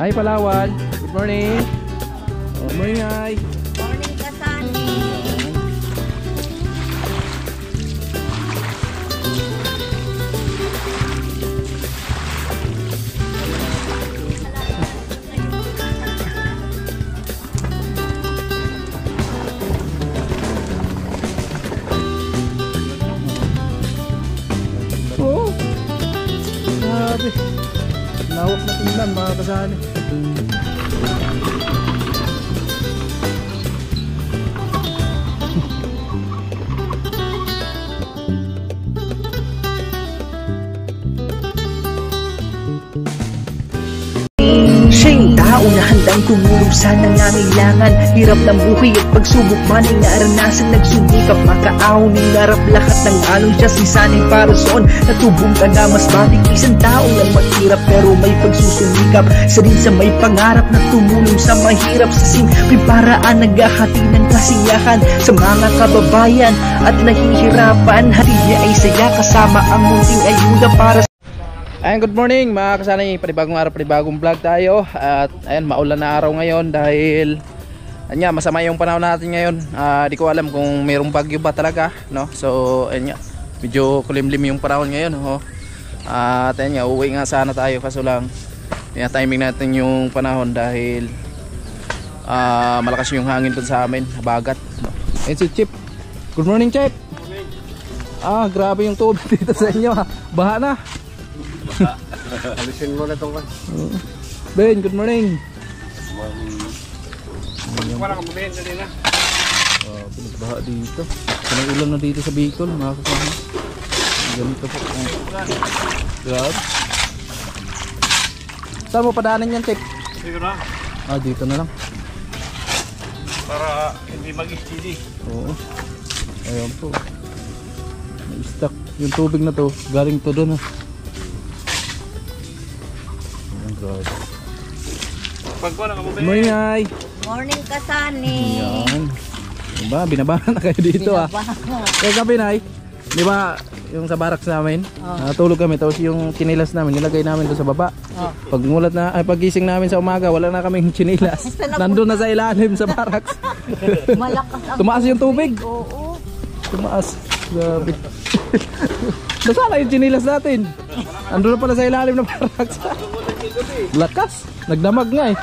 Hi Palawan. Good morning. Good morning, hi. Morning, Kasani. Oh. Grabe. Lawak na tingnan mga kasali. Siya'y tao na handang tumulong sa nangangailangan. Hirap ng buhay at pagsubok man ay naranasan. Nagsumikap makaahon ng narap lahat ng alon. Siya si sanay para soon natubong taga mas matik. Isang tao lang maghirap pero may pagsusumikap. Sa rin sa may pangarap na tumulong sa mahirap. Sa simpleng paraan naghahati ng kasiyahan sa mga kababayan at nahihirapan. Hati niya ay saya kasama ang munting ayuda para sa Ayan, good morning mga kasanay, panibagong araw, panibagong vlog tayo. At ayan, maulan na araw ngayon dahil anya, masama yung panahon natin ngayon. Di ko alam kung mayroong bagyo ba talaga, no? So ayan nga, medyo kulimlim yung panahon ngayon, no? At ayan nga, uuwi nga sana tayo kaso lang timing natin yung panahon dahil malakas yung hangin dun sa amin, habagat, no? Ayan si Chip. Good morning, Chip. Good morning. Grabe yung tubig dito sa inyo, ha? Baha na. Alisin mo na itong kan. Ben, good morning. Wala kang bumayin dali na. Pinagbaha dito. Pinag ulan na dito sa Bicol, mga kasama. Ganito po. Grabe. Saan mo padaanan yan, Chek? Dito na. Dito na lang. Para hindi mag-steady. Oo. Ayan po. May stuck. Yung tubig na to, galing to doon, ha. Good morning, ay. Morning, Kasani. Ayan. Diba, binabahan na kayo dito, ha. Kaya gabi, Nay, di ba yung sa barracks namin, natulog kami, tapos yung chinilas namin nilagay namin doon sa baba. Paggising namin sa umaga, wala na kaming chinilas. Nandun na sa ilalim sa barracks. Malakas ang tumaas yung tubig. Oo. Tumaas. Grabe. Nasaan yung chinilas natin? Andun na pala sa ilalim ng barracks. Lakas. Nagdamag nga eh.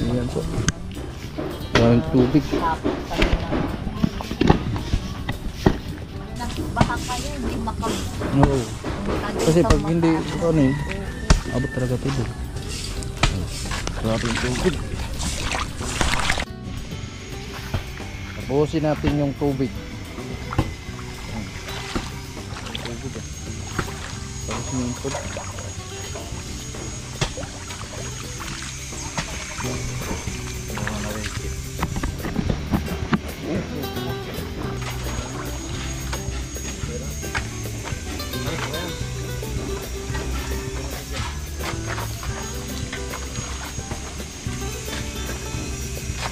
Ayan po. Maraming tubig. Baka kayo, hindi makam. Oo. Kasi pag hindi, ano eh, abot talaga tubig. Maraming tubig. Tapusin natin yung tubig.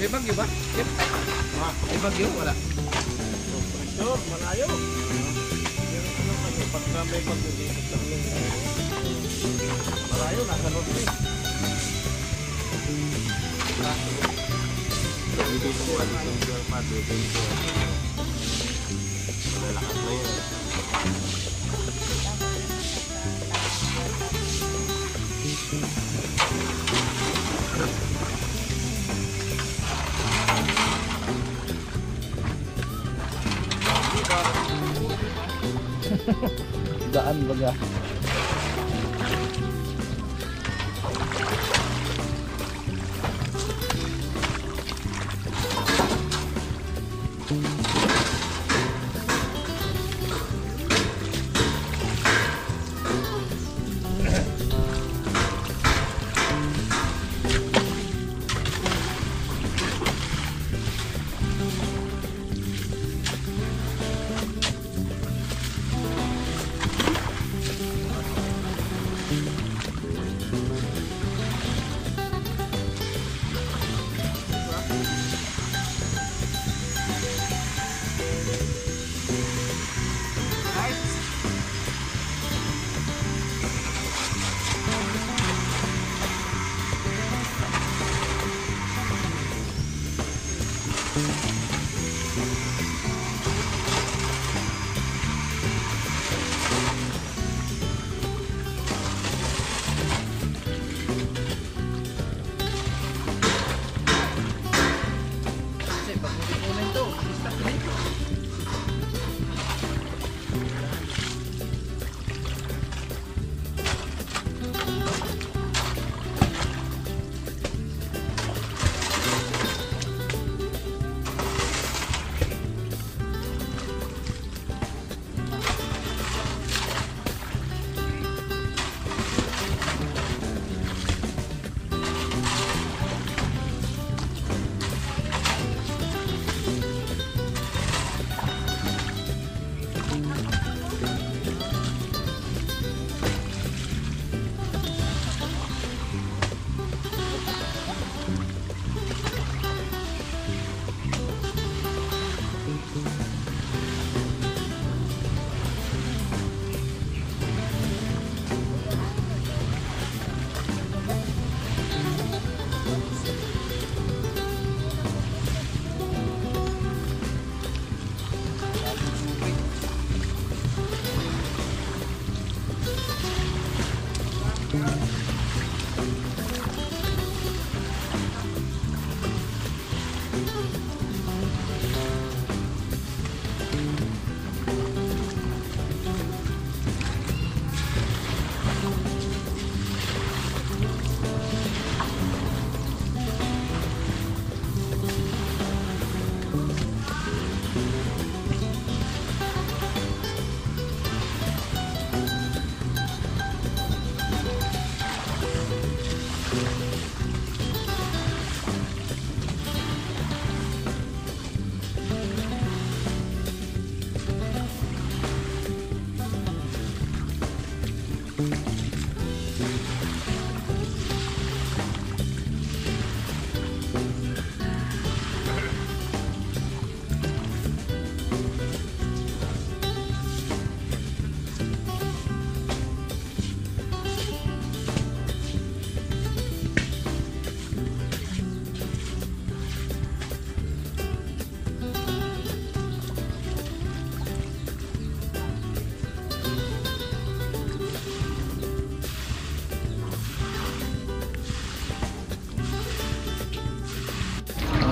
May bagyo ba? Yep. May bagyo? Wala. Sure, malayo. Pagka may pag-ulikot sa amin. Malayo, nasa norte. Bibigkuhan ng Jorma, bibigkuhan. Malalakas na yun. Daan baga.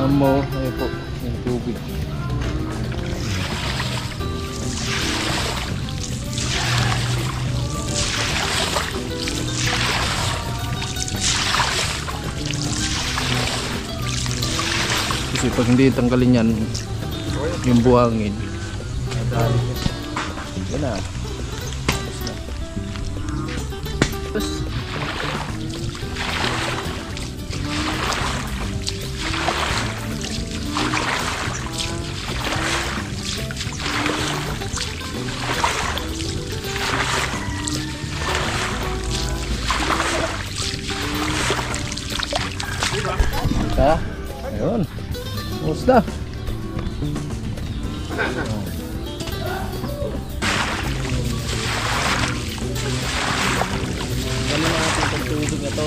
Amo, ayun po, yung tubig. Kasi pag hindi tanggalin yan, yung buhangin. Yan na. Tapos ha? Ayun. Musta? Gano'n natin itong tubig na to.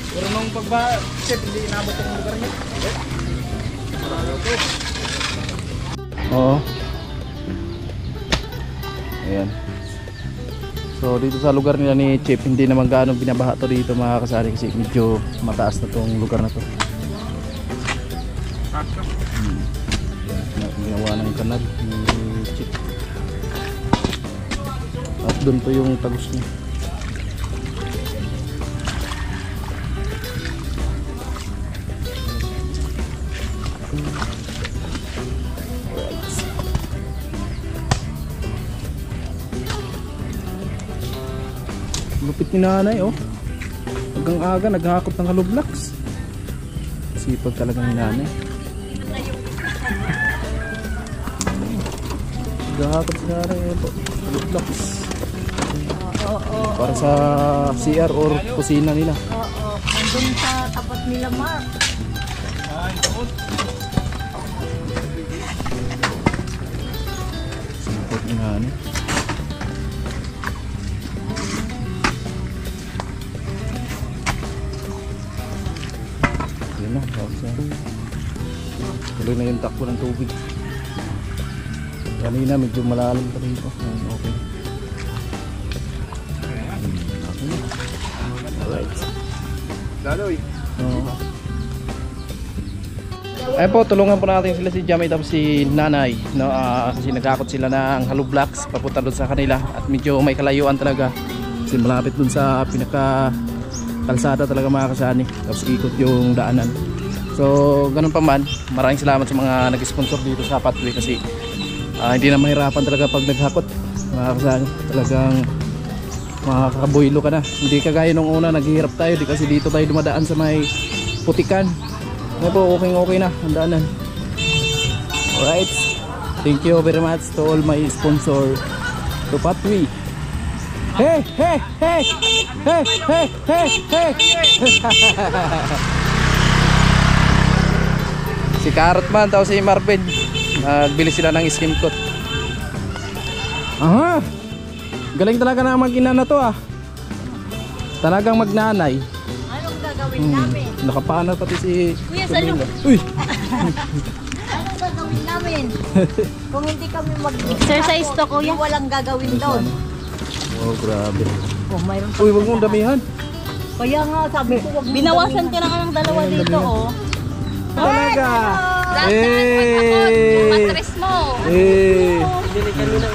Pero nung pagba-chef, hindi inabot yung lugar niya. Oo. Ayan. So dito sa lugar nila ni Chip, hindi naman gaano binabaha to dito mga kasari kasi medyo mataas na tong lugar na to. Ginawa ng kanal ni Chip. At doon po yung tagos niya. Lupit ni nanay oh. Hanggang aga naghahakot ng halublaks. Sipag talaga ni nanay. Naghahakot si nanay oh. Halublaks. Para sa CR or kusina nila. Oo, nandun sa tapat nila Mark. Sipag ni nanay. Yun na, Tuloy na yung takbo ng tubig. Kanina medyo malalim pa rin ito. Okay. Alright. Daloy. Ayun po, tulungan po natin sila si Jamie tapos si Nanay, no? Kasi nagkakot sila ng hollow blocks papunta doon sa kanila at medyo may kalayuan talaga kasi malapit doon sa pinaka kalsada talaga mga kasani, tapos ikot yung daanan. So ganun pa man, maraming salamat sa mga nag-sponsor dito sa pathway kasi hindi na mahirapan talaga pag naghakot mga kasani. Talagang makakaboylo ka na, hindi kagaya nung una naghihirap tayo di kasi dito tayo dumadaan sa may putikan. Ngayon po, okay na ang daanan. Alright, thank you very much to all my sponsor to pathway. Hey! Si Carrot Man tapos si Marvin nagbili sila ng skim coat. Aha, galing talaga na mag-ina na to talagang magnanay. Anong gagawin namin? Nakapana pati si Kuya, salo. Uy! Anong gagawin namin? Kung hindi kami mag-exercise to, kuya, walang gagawin doon. Oh, grabe. Oh, mayroon pa. Uy, wag mong damihan. Kaya nga, sabi ko, wag mong Binawasan ka na nga ng dalawa dito, oh. Talaga! Matres mo.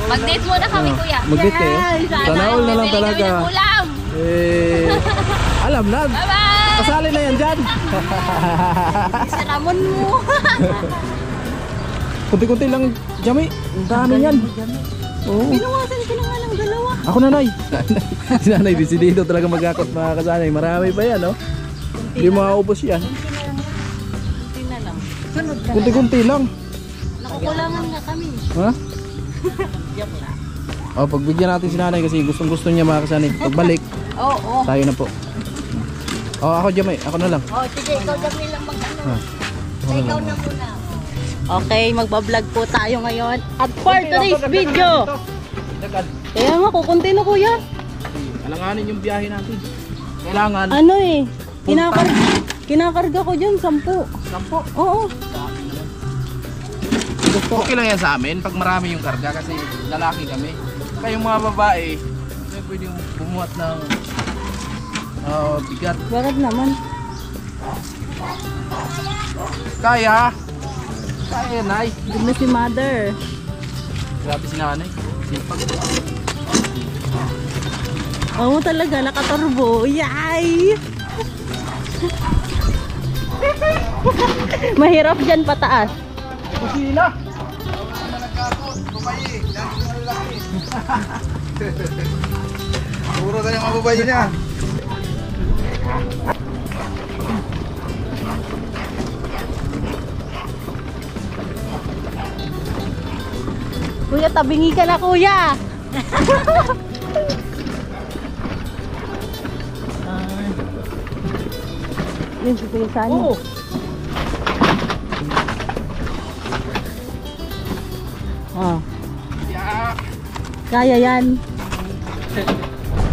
Mag-date muna kami, kuya. Mag-date kayo? Sana all na lang Bibili kami talaga. ng ulam. Alam na. Bye-bye! Kasali na yan dyan. Saramon mo. Kunti-kunti lang, Jami. Ang dami yan. Oo. Binawasan ka na nga ng dalawa. Ako nanay. Si nanay, desidido talaga mag-akot mga kasanay. Marami pa yan, no? Hindi mauubos yan. Kunti na lang. sunod ka. Kunti-kunti lang. Nakukulangan nga kami. Ha? Joke lang. O, pagbigyan natin si nanay kasi gustong-gusto niya mga kasanay. Pagbalik, Oo. tayo na po. O, ako Jami. Ako na lang. Oh, sige, ikaw dami lang mag-ano. Ikaw na muna. Okay, magbablog po tayo ngayon. At for today's video. Kaya nga, kukunti na kuya. Alanganin yung biyahe natin. Kailangan. Ano eh, kinakarga ko dyan, 10. 10. Oo. Okay lang yan sa amin pag marami yung karga kasi lalaki kami. Kaya yung mga babae, pwede yung bumuhat ng bigat. Bakit naman? Kaya nay. Good na si mother. Grabe si nanay. Sipag. Oo talaga, nakaturbo. Yay! Mahirap dyan pataas. Kusina! Babae, dahil malaki. Puro tayo mga babae niya. Kuya, tabingi ka na kuya. Yun si Kuya Sani. Oo. Oh. Yeah. Kaya yan.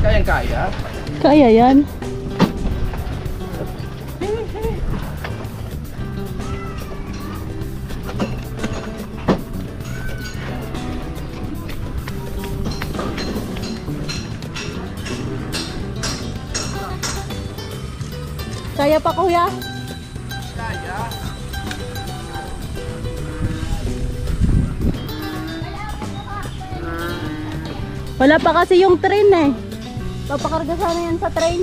Kayang kaya. Kaya yan. Kaya pa kuya? Kaya. Wala pa kasi yung train eh. Papakarga sana yan sa train.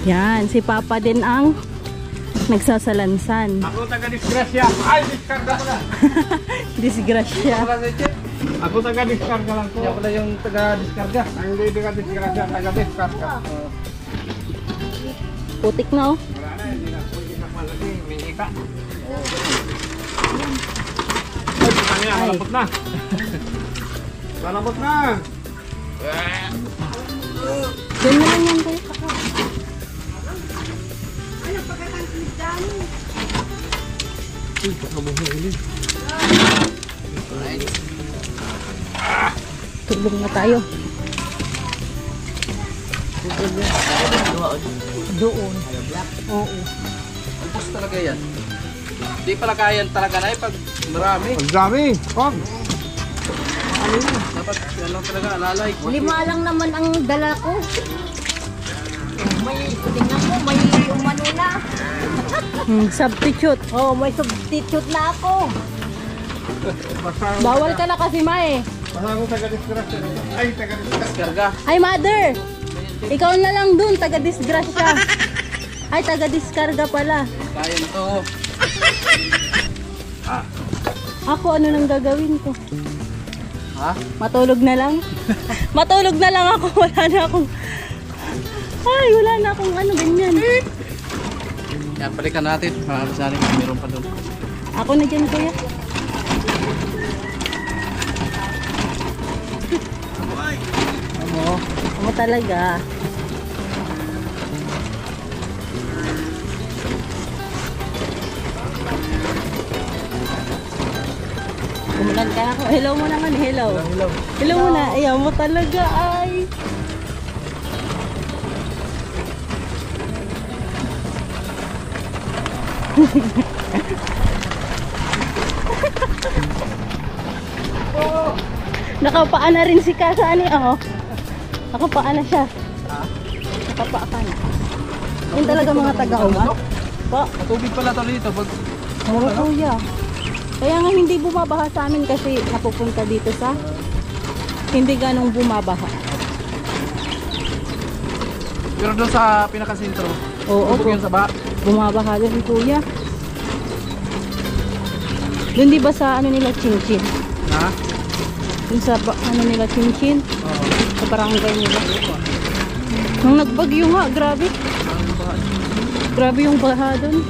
Yan, si Papa din ang nagsasalansan. Ako taga-disgrasya. Ay, diskarga ko na. Disgrasya. Ako taga-diskarga lang po. Kaya pala yung taga-diskarga. Ang hindi taga-disgrasya, taga-diskarga. Putik na oh. Wala na, hindi na po kita malaki. May ika. Ay, puta niya, malapot na. Malapot na. Diyan na lang yan kayo. Tulong na tayo. Doon. Oo. Ubus talaga yan. Di pala kaya talaga na pag marami. Ang dami. Pag. Dapat ano talaga, alalay. 5 lang naman ang dala ko. May, tingnan mo, may umano na. Substitute. Oh, may substitute na ako. Bawal ka na kasi, Mae. Basta akong taga-disgrasya. Ay, taga-disgrasya. Karga. Ay, mother! Ikaw na lang dun, taga-disgrasya. Ay, taga-diskarga pala. Kaya to. Ako, ano nang gagawin ko? Ha? Matulog na lang? Matulog na lang ako. Wala na akong... Ay, wala na akong ano, ganyan. Yan, balikan natin. Sana meron pa doon. Ako na dyan, kuya. Ako talaga. Kumulan ka ako. Hello mo naman, hello. Hello. Hello mo na. Ayaw mo talaga, ay. Nakapaan na rin si Kasani, oh. Nakapaan na siya. Nakapaan ka na. Yun talaga mga taga-uma. Po. Matubig pala to dito. Pag Oo, kuya. Kaya nga hindi bumabaha sa amin kasi napupunta dito sa hindi ganong bumabaha. pero doon sa pinakasentro. Oo, Tubig yun sa ba? bumabaha din, kuya. Doon di ba sa ano nila Chinchin? Ha? Doon sa ano nila Chinchin? Oo. Sa barangay nila. Nung nagbagyo nga, grabe. Grabe yung baha doon.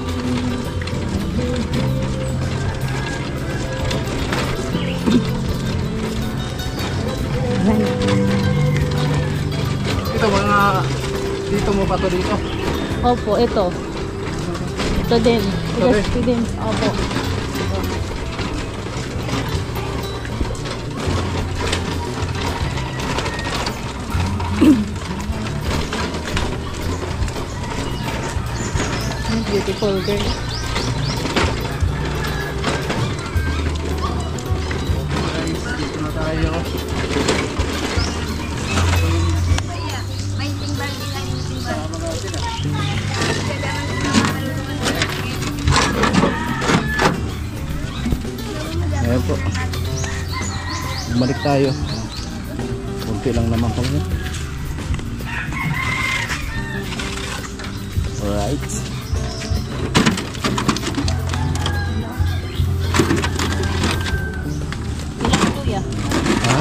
Ito mga dito mo pa to dito. Opo, ito. Ito din. Ito din? Ito din. Opo. Beautiful girl. Guys, dito na tayo. Ayan po. Bumalik tayo. Kunti lang naman kami. Alright. Ilang kuya? Ha?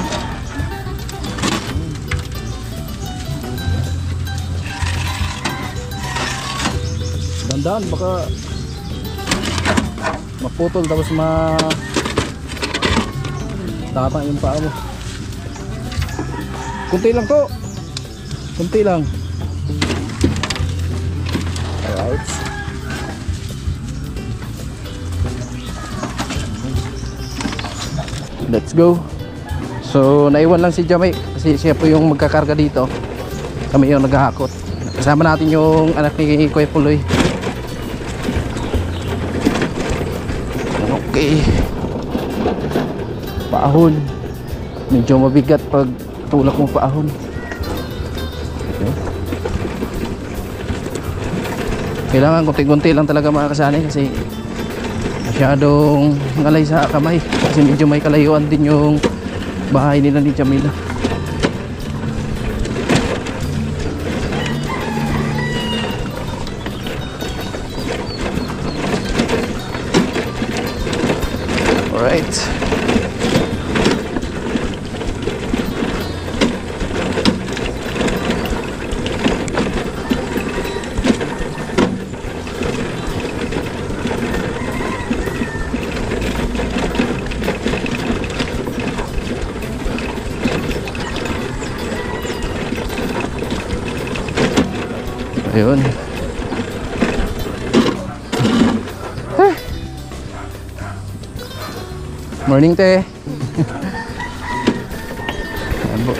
Dandaan, baka maputol tapos tatang yung paa mo. Kunti lang to. Kunti lang. Alright. Let's go. So naiwan lang si Jamay kasi siya po yung magkakarga dito. Kami yung naghahakot. Kasama natin yung anak ni Kuya Puloy. Okay. Paahon. Medyo mabigat pag tulak mo paahon. Okay. Kailangan kunti-kunti lang talaga mga kasani kasi masyadong ngalay sa kamay kasi medyo may kalayuan din yung bahay nila ni Jamila. Alright. Ayun. Morning, te. Ayan po.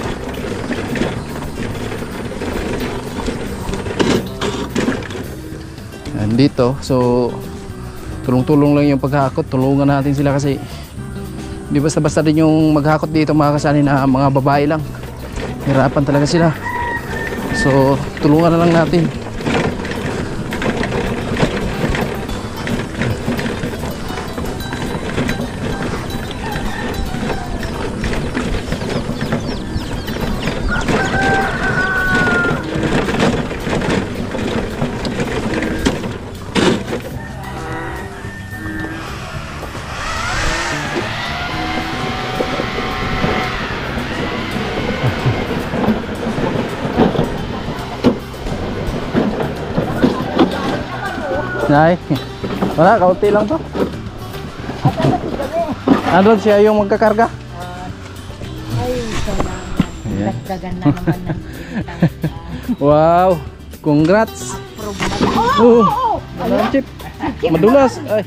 Nandito. So tulong-tulong lang yung paghakot. Tulungan natin sila kasi di basta-basta din yung maghakot dito mga kasani na mga babae lang. Hirapan talaga sila. So tulungan na lang natin. Nay, wala, kaunti lang to. Andun siya yung magkakarga. Ay, salamat. Ayan. Dagdagan na naman ng Wow, congrats. approve na. Malam chip. Madulas. Ay.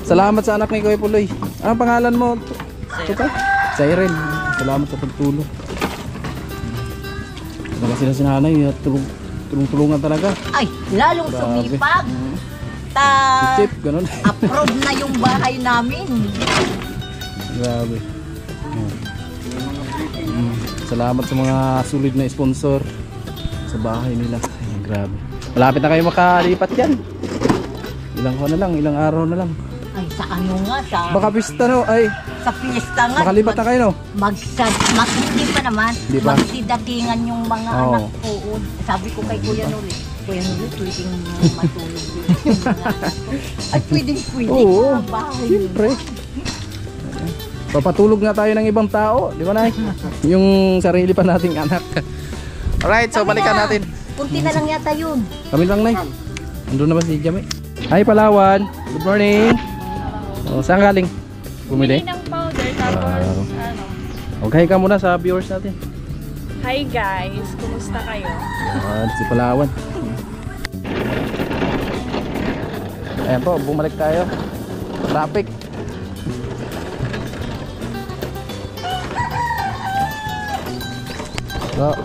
Salamat sa anak ni Kuya Puloy. Anong pangalan mo? Tuta? Siren. Salamat sa pagtulong. Wala sila si nanay at tulong-tulungan talaga. Ay, lalong Grabe. sumipag. Si Chip, ganun. Approve na yung bahay namin. Grabe. Salamat sa mga sulit na sponsor sa bahay nila. Ay, grabe. Malapit na kayo makalipat dyan. Ilang ko na lang, ilang araw na lang. Ay, sa ano nga, Baka pista no, ay sa fiesta nga. makalipat na kayo no. Hindi pa naman. Di ba? Magsidatingan yung mga Oo. anak ko. Sabi ko kay Kuya Nuri, Kuya Nuri, pwedeng matulog din yung mga anak ko. Ay, pwede Oo, sa bahay. siyempre. Papatulog nga tayo ng ibang tao, di ba Nay? Yung sarili pa nating anak. Alright, so balikan natin. Kunti na lang yata yun. Kami lang Nay. Andun naman si Jamie. Hi Palawan, good morning. Oh, saan galing? Bumili? ng powder tapos ano. Okay ka muna sa viewers natin. Hi guys, kumusta kayo? Si Palawan. Ayan po, bumalik tayo. Traffic. So,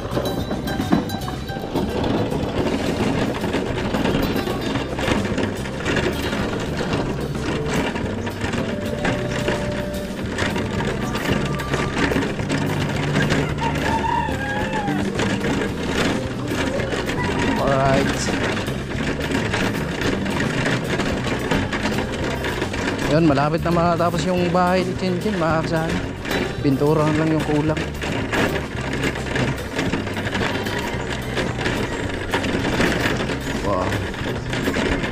alright. Yun, malapit na matapos yung bahay ni Chinchin, mga kasama. Pintura lang yung kulang. Wow.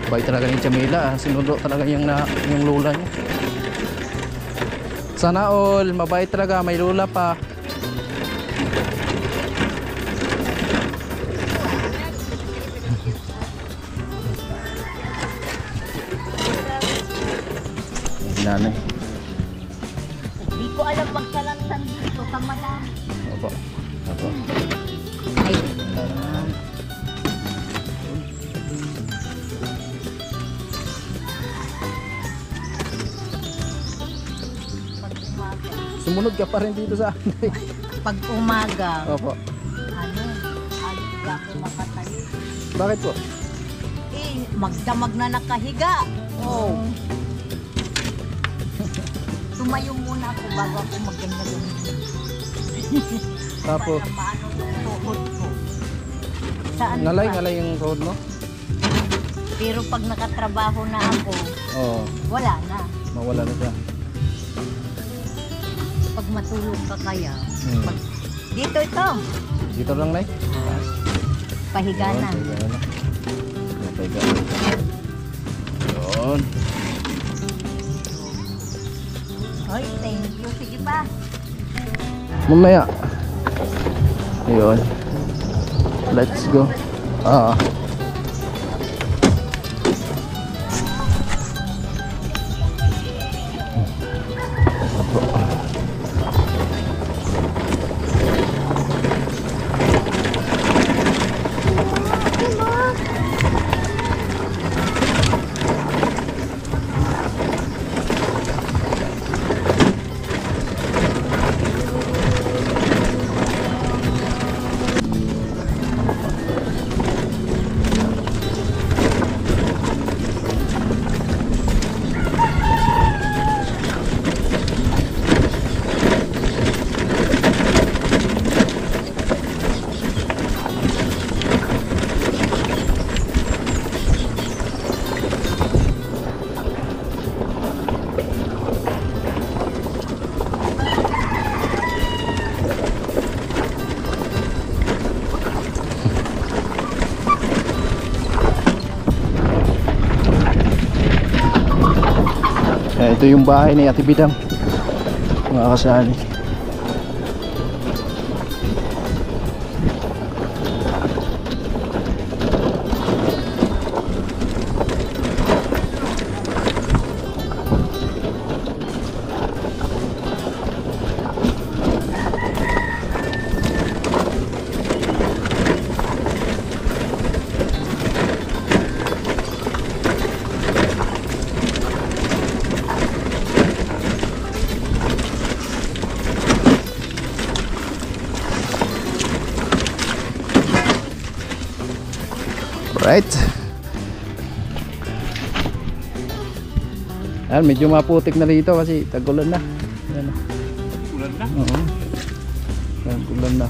Bay talaga ni Jamila, sinundo talaga yung lula niya. Sana all, mabait talaga, may lula pa. Nanay. Hindi ko alam magkalantan dito. Kamalan. Opo. Opo. Ay, Sumunod ka pa rin dito sa anay. pag umaga, Opo. ano, hindi ako makatayo. Bakit po? Magdamag na nakahiga. Oh. Tumayo muna ako bago ako magganyan. Tapos, Para maano yung tuhod ko. Saan ngalay ba? yung road mo? Pero pag nakatrabaho na ako, Oo, wala na. mawala na siya. Pag matulog ka kaya, Hmm. dito ito, Dito lang, Nay? pahiga na. Pahiga. Yun. Ay, thank you. Sige pa. Mamaya. Ayun. Let's go. Ito yung bahay ni Ate Bidang, mga kasani. Right. Ayan, medyo maputik na dito kasi tag-ulan na. Ayan. Ulan na? Oo. Ayan, ulan na.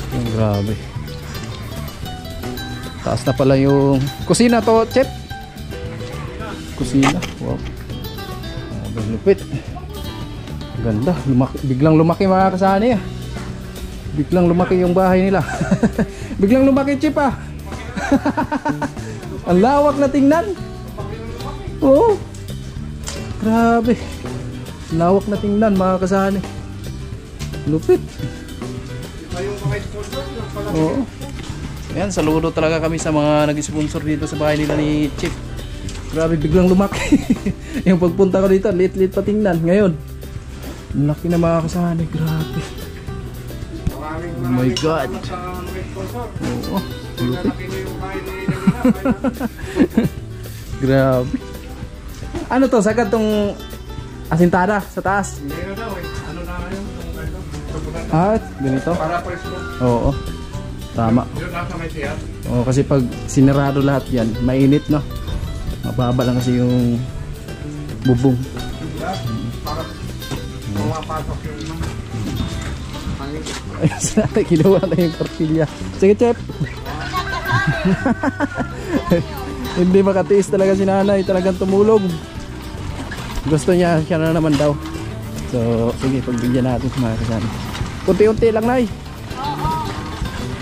Ayan, grabe. Taas na pala yung kusina to, Chef. Kusina. Wow. Lupit. Ganda. Biglang lumaki mga kasani ah. Biglang lumaki yung bahay nila. Biglang lumaki, Chip ah. Ang lawak na tingnan. Oo. Grabe. Lawak na tingnan mga kasani. Lupit. Oo. Ayan, saludo talaga kami sa mga nag-sponsor dito sa bahay nila ni Chip. Grabe, biglang lumaki. Yung pagpunta ko dito, lit-lit pa tingnan. Ngayon, laki na mga kasani. Grabe. Oh my God. Oo. Grabe. Ano to? Sagad tong asintada sa taas? Ano na yun? Ah, ganito? Para presko. Oo. Tama. Yun nasa may siyat. Oo, kasi pag sinarado lahat yan, mainit no? Mababa lang kasi yung bubong. Para pumapasok yung hangin. Ayun sa natin, kinuha na yung tortilla. Sige, Chef. Hindi makatiis talaga si nanay, talagang tumulong. Gusto niya, siya na naman daw. So, sige, pagbigyan natin mga kasama. Unti-unti lang, Nay.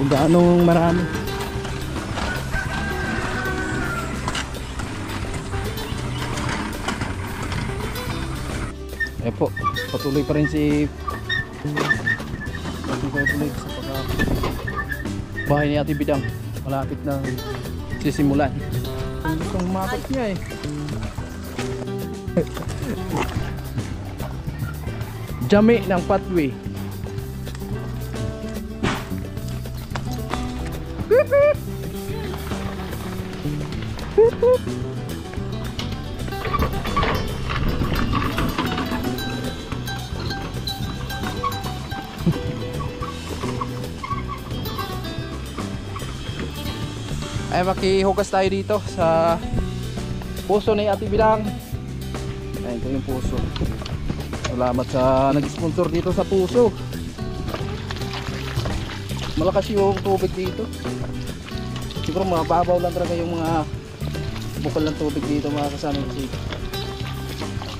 Kung gaanong marami. Eh po, patuloy pa rin si patuloy sa bahay ni Ate Bidang. Malapit na sisimulan. Gustong umakot niya eh. Jami ng pathway. Beep, beep. Beep, beep. Ay, makihugas tayo dito sa puso ni Ate Bidang. Ayan, ito yung puso. Salamat sa nag-sponsor dito sa puso. Malakas yung tubig dito. Siguro mababaw lang talaga yung mga bukal ng tubig dito mga kasama.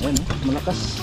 Ayan, malakas.